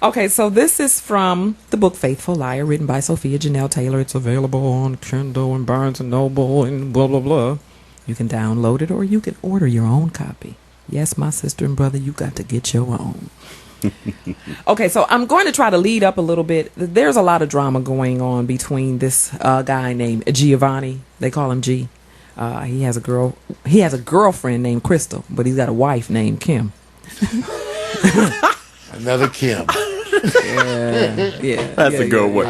Okay, so this is from the book Faithful Liar, written by Sophia Janell Taylor. It's available on Kindle and Barnes and Noble and blah, blah, blah. You can download it or you can order your own copy. Yes, my sister and brother, you got to get your own. Okay, so I'm going to try to lead up a little bit. There's a lot of drama going on between this guy named Giovanni. They call him G. He has a girlfriend named Crystal, but he's got a wife named Kim. Another Kim. Yeah. That's a good one.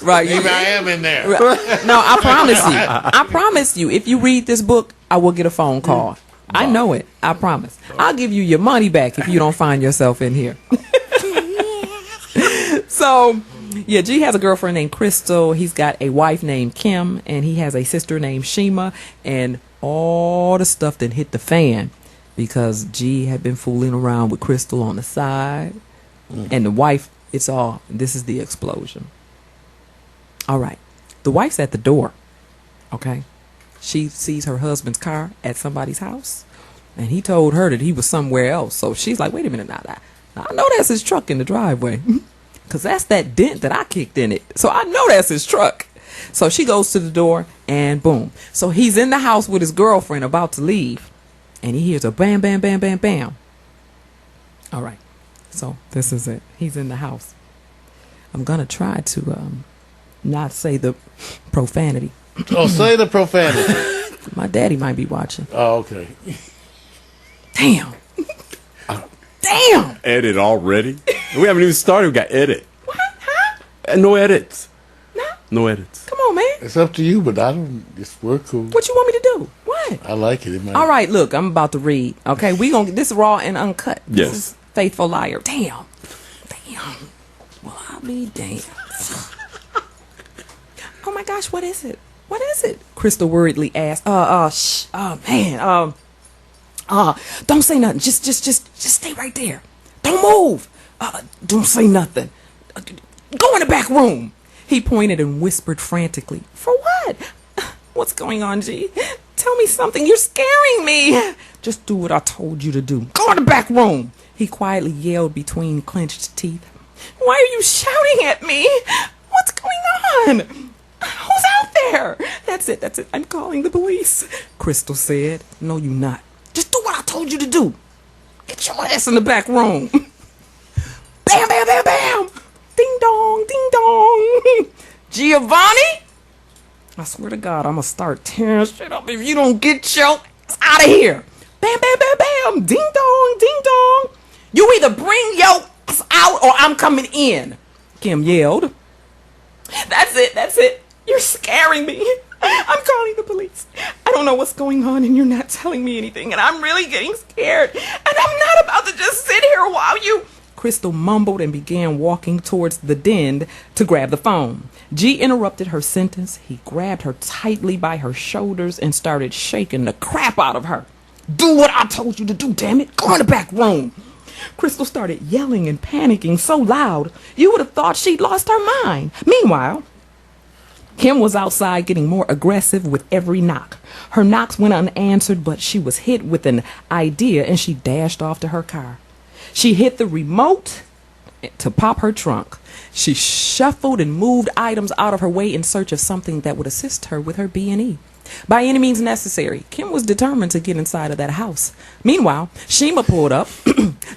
Right. Maybe I am in there. Right. No, I promise you. I promise you, if you read this book, I will get a phone call. I know it. I promise. I'll give you your money back if you don't find yourself in here. So, yeah, G has a girlfriend named Crystal. He's got a wife named Kim, and he has a sister named Shima, and all the stuff that hit the fan because G had been fooling around with Crystal on the side, and the wife, this is the explosion. All right. The wife's at the door, okay? She sees her husband's car at somebody's house, and he told her that he was somewhere else. So she's like, wait a minute, now I know that's his truck in the driveway because that's that dent that I kicked in it. So I know that's his truck. So she goes to the door, and boom. So he's in the house with his girlfriend about to leave, and he hears a bam, bam, bam, bam, bam. All right. So this is it. He's in the house. I'm going to try to not say the profanity. Oh, say the profanity. My daddy might be watching. Oh, okay. Damn. Damn. Edit already? We haven't even started. We got edit. What? Huh? No edits. No? No edits. Come on, man. It's up to you, but we're cool. What you want me to do? What? I like it. All right, look, I'm about to read. Okay, this is raw and uncut. Yes. This is Faithful Liar. Damn. Well, I'll be damned. Oh my gosh, what is it? What is it? Crystal worriedly asked. Shh. Oh man. Don't say nothing. Just stay right there. Don't move. Don't say nothing. Go in the back room. He pointed and whispered frantically. For what? What's going on, G? Tell me something. You're scaring me. Just do what I told you to do. Go in the back room. He quietly yelled between clenched teeth. Why are you shouting at me? What's going on? Who's out there? That's it. I'm calling the police. Crystal said. No, you not. Just do what I told you to do. Get your ass in the back room. Bam, bam, bam, bam. Ding dong, ding dong. Giovanni? I swear to God, I'm going to start tearing shit up if you don't get your ass out of here. Bam, bam, bam, bam. Ding dong, ding dong. You either bring your ass out or I'm coming in, Kim yelled. That's it. You're scaring me. I'm calling the police. I don't know what's going on and you're not telling me anything and I'm really getting scared. And I'm not about to just sit here while you... Crystal mumbled and began walking towards the den to grab the phone. G interrupted her sentence. He grabbed her tightly by her shoulders and started shaking the crap out of her. Do what I told you to do, damn it. Go in the back room. Crystal started yelling and panicking so loud you would have thought she'd lost her mind. Meanwhile, Kim was outside getting more aggressive with every knock. Her knocks went unanswered, but she was hit with an idea and she dashed off to her car. She hit the remote to pop her trunk. She shuffled and moved items out of her way in search of something that would assist her with her B&E. By any means necessary, Kim was determined to get inside of that house. Meanwhile, Shima pulled up,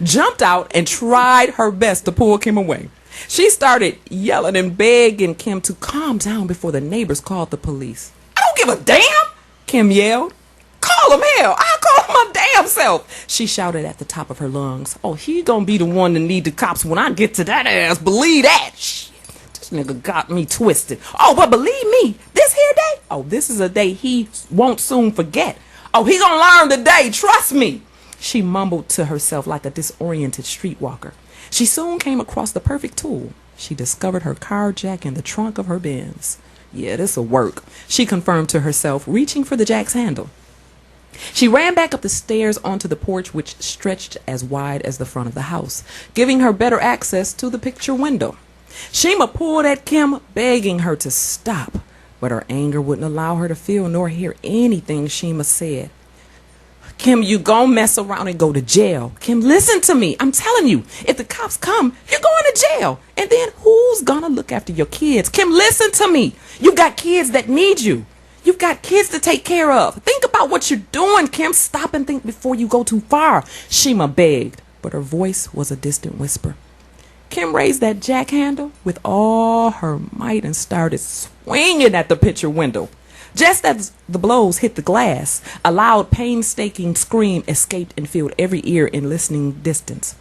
jumped out, and tried her best to pull Kim away. She started yelling and begging Kim to calm down before the neighbors called the police. I don't give a damn, Kim yelled. Call him, hell. I'll call my damn self, she shouted at the top of her lungs. Oh, he gonna be the one to need the cops when I get to that ass. Believe that. Shit, this nigga got me twisted. Oh, but believe me, this here day, oh, this is a day he won't soon forget. Oh, he gonna learn today, trust me, she mumbled to herself like a disoriented streetwalker. She soon came across the perfect tool. She discovered her car jack in the trunk of her Benz. Yeah, this'll work, she confirmed to herself, reaching for the jack's handle. She ran back up the stairs onto the porch, which stretched as wide as the front of the house, giving her better access to the picture window. Shima pulled at Kim, begging her to stop, but her anger wouldn't allow her to feel nor hear anything Shima said. Kim, you gon' mess around and go to jail. Kim, listen to me. I'm telling you, if the cops come, you're going to jail. And then who's gonna look after your kids? Kim, listen to me. You got kids that need you. You've got kids to take care of. Think about what you're doing, Kim. Stop and think before you go too far. Shima begged, but her voice was a distant whisper. Kim raised that jack handle with all her might and started swinging at the picture window. Just as the blows hit the glass, a loud, painstaking scream escaped and filled every ear in listening distance.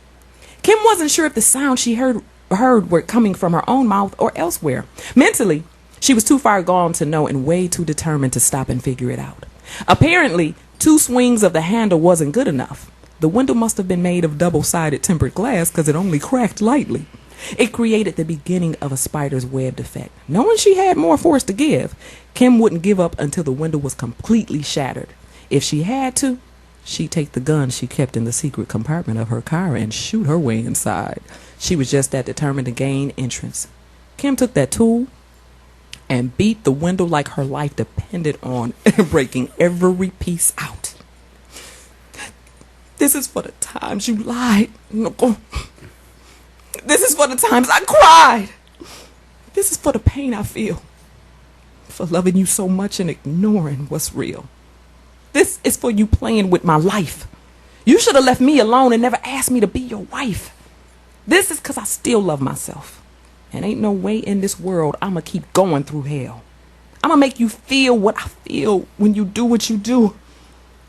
Kim wasn't sure if the sound she heard were coming from her own mouth or elsewhere. Mentally, she was too far gone to know and way too determined to stop and figure it out. Apparently, 2 swings of the handle wasn't good enough. The window must have been made of double-sided tempered glass because it only cracked lightly. It created the beginning of a spider's webbed effect. Knowing she had more force to give, Kim wouldn't give up until the window was completely shattered. If she had to, she'd take the gun she kept in the secret compartment of her car and shoot her way inside. She was just that determined to gain entrance. Kim took that tool and beat the window like her life depended on breaking every piece out. This is for the times you lied. No. This is for the times I cried. This is for the pain I feel. For loving you so much and ignoring what's real. This is for you playing with my life. You should have left me alone and never asked me to be your wife. This is because I still love myself. And ain't no way in this world I'ma keep going through hell. I'ma make you feel what I feel when you do what you do.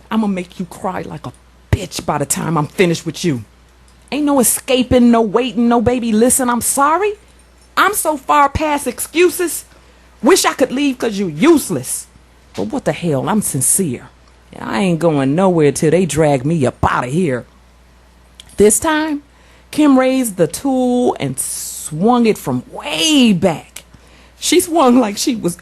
I'ma make you cry like a bitch by the time I'm finished with you. Ain't no escaping, no waiting, no baby, listen, I'm sorry. I'm so far past excuses. Wish I could leave because you're useless. But what the hell, I'm sincere. And I ain't going nowhere till they drag me up out of here. This time, Kim raised the tool and swung it from way back. She swung like she was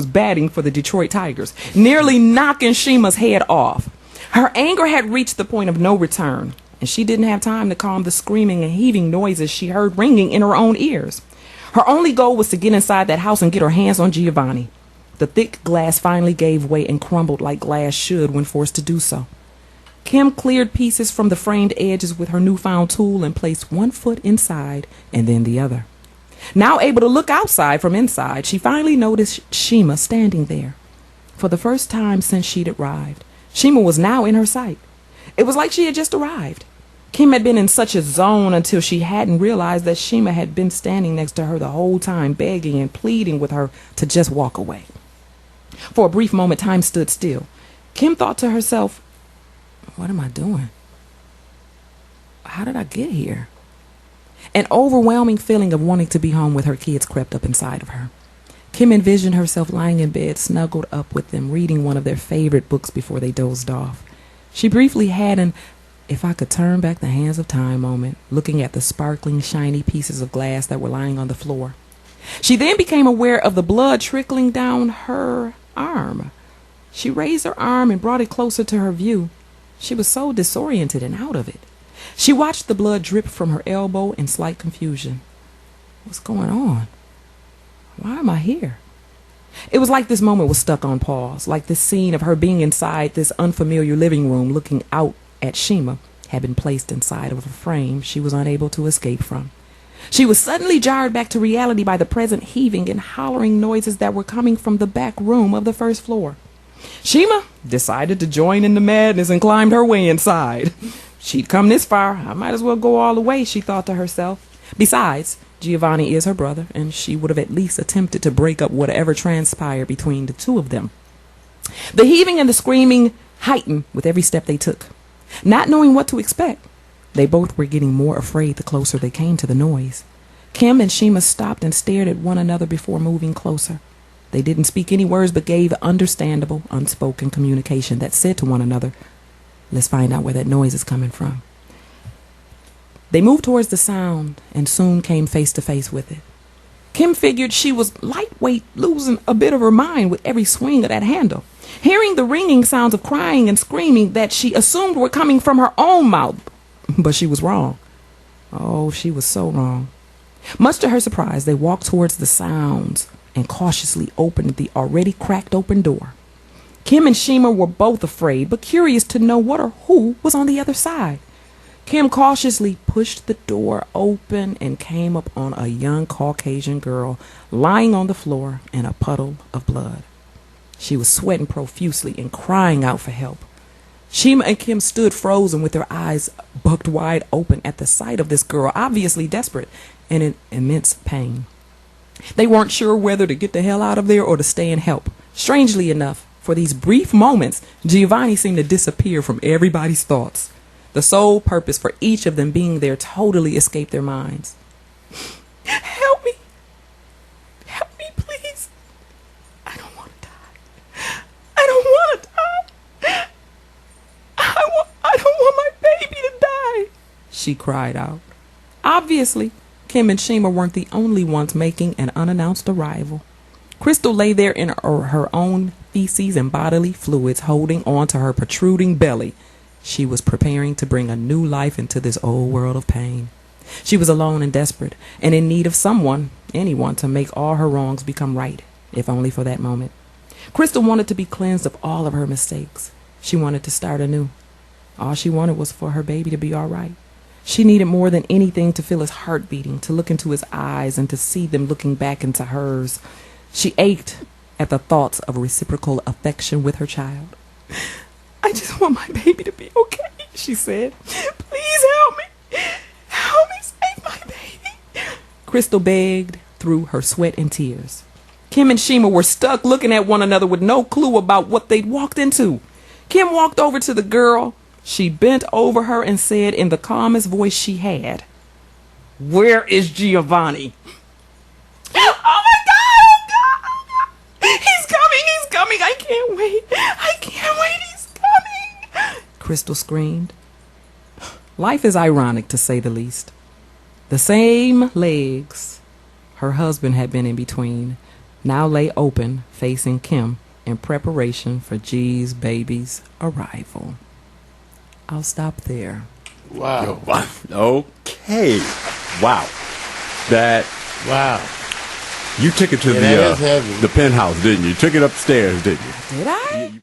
batting for the Detroit Tigers, nearly knocking Shima's head off. Her anger had reached the point of no return, and she didn't have time to calm the screaming and heaving noises she heard ringing in her own ears. Her only goal was to get inside that house and get her hands on Giovanni. The thick glass finally gave way and crumbled like glass should when forced to do so. Kim cleared pieces from the framed edges with her newfound tool and placed one foot inside and then the other. Now able to look outside from inside, she finally noticed Shima standing there. For the first time since she'd arrived, Shima was now in her sight. It was like she had just arrived. Kim had been in such a zone until she hadn't realized that Shima had been standing next to her the whole time, begging and pleading with her to just walk away. For a brief moment, time stood still. Kim thought to herself, what am I doing? How did I get here? An overwhelming feeling of wanting to be home with her kids crept up inside of her. Kim envisioned herself lying in bed, snuggled up with them, reading one of their favorite books before they dozed off. She briefly had an if I could turn back the hands of time moment, looking at the sparkling, shiny pieces of glass that were lying on the floor. She then became aware of the blood trickling down her arm. She raised her arm and brought it closer to her view. She was so disoriented and out of it. She watched the blood drip from her elbow in slight confusion. What's going on? Why am I here? It was like this moment was stuck on pause, like this scene of her being inside this unfamiliar living room looking out at Shima had been placed inside of a frame she was unable to escape from. She was suddenly jarred back to reality by the present heaving and hollering noises that were coming from the back room of the first floor. Shima decided to join in the madness and climbed her way inside. She'd come this far, I might as well go all the way, she thought to herself. Besides, Giovanni is her brother, and she would have at least attempted to break up whatever transpired between the two of them. The heaving and the screaming heightened with every step they took. Not knowing what to expect, they both were getting more afraid the closer they came to the noise. Kim and Shima stopped and stared at one another before moving closer. They didn't speak any words but gave understandable, unspoken communication that said to one another, let's find out where that noise is coming from. They moved towards the sound and soon came face to face with it. Kim figured she was lightweight, losing a bit of her mind with every swing of that handle. Hearing the ringing sounds of crying and screaming that she assumed were coming from her own mouth. But she was wrong. Oh, she was so wrong. Much to her surprise, they walked towards the sounds and cautiously opened the already cracked open door. Kim and Shima were both afraid, but curious to know what or who was on the other side. Kim cautiously pushed the door open and came up on a young Caucasian girl lying on the floor in a puddle of blood. She was sweating profusely and crying out for help. Shima and Kim stood frozen with their eyes bucked wide open at the sight of this girl, obviously desperate and in immense pain. They weren't sure whether to get the hell out of there or to stay and help. Strangely enough, for these brief moments, Giovanni seemed to disappear from everybody's thoughts. The sole purpose for each of them being there totally escaped their minds. Help me! Help me, please! I don't want to die. I don't want to die! I don't want my baby to die! She cried out. Obviously, Kim and Shima weren't the only ones making an unannounced arrival. Crystal lay there in her own feces and bodily fluids, holding on to her protruding belly. She was preparing to bring a new life into this old world of pain. She was alone and desperate, and in need of someone, anyone, to make all her wrongs become right, if only for that moment. Crystal wanted to be cleansed of all of her mistakes. She wanted to start anew. All she wanted was for her baby to be all right. She needed more than anything to feel his heart beating, to look into his eyes and to see them looking back into hers. She ached at the thoughts of reciprocal affection with her child. I just want my baby to be okay, she said. Please help me. Help me save my baby. Crystal begged through her sweat and tears. Kim and Shima were stuck looking at one another with no clue about what they'd walked into. Kim walked over to the girl. She bent over her and said in the calmest voice she had, "Where is Giovanni?" Oh my God! He's coming! I can't wait! He's coming! Crystal screamed. Life is ironic, to say the least. The same legs her husband had been in between now lay open, facing Kim in preparation for G's baby's arrival. I'll stop there. Wow. Okay. Wow. That Wow. you took it to Yeah, that is heavy. the penthouse, didn't you? You took it upstairs, didn't you? Did I?